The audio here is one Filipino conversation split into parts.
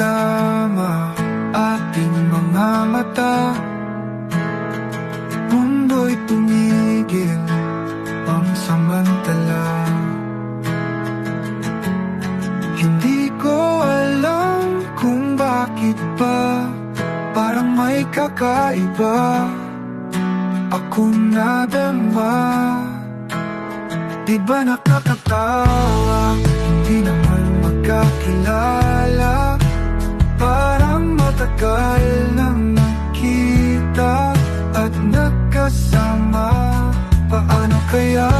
matama ating mga mata, mundo'y tumigil pangsamantala. Hindi ko alam kung bakit ba parang may kakaiba akong nadama. Di ba nakakatawa, hindi naman magkakilala, parang matagal nang nakita at nagkasama. Paano kaya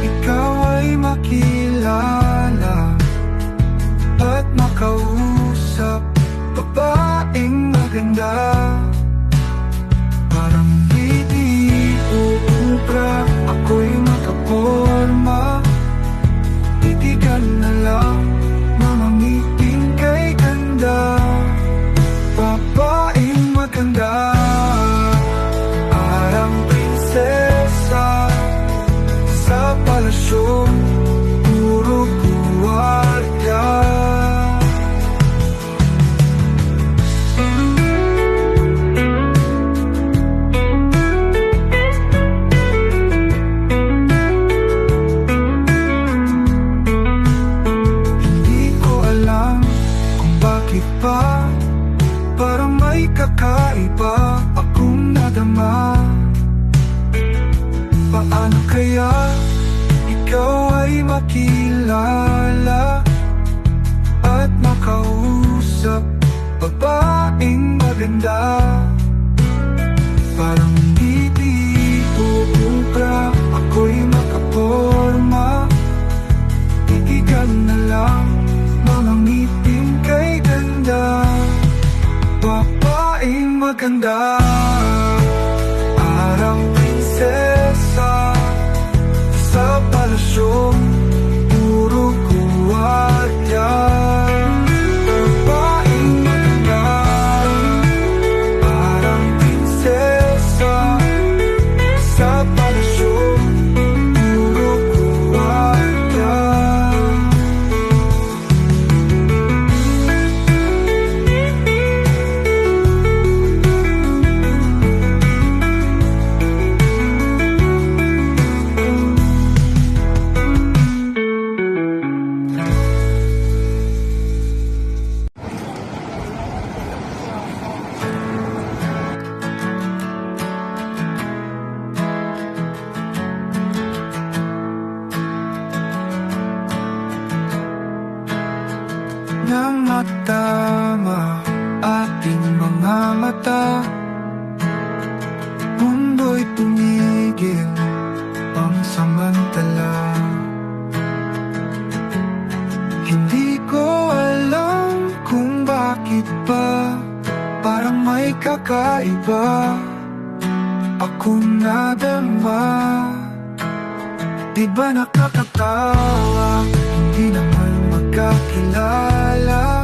ikaw ay makilala at makausap babaeng maganda? Parang hindi uubra, ako'y makaporma, titigan na lang, mga ngiting kay ganda. Babaeng maganda, parang prinsesa sa palasyo, puro guwardiya. Parang may kakaiba akong nadama. Paano kaya ikaw ay makilala at makausap babaeng maganda? Parang hindi uubra, ako'y makaporma, titigan na lang, mga ngiting kay ganda. Babaeng maganda, parang prinsesa sa palasyo, puro guwardiya. Babaeng maganda, parang prinsesa sa palasyo, puro guwardiya. Nang matama ating mga mata, mundo'y tumigil pangsamantala. Hindi ko alam kung bakit ba parang may kakaiba akong nadama. Di ba nakakatawa, hindi naman magkakilala,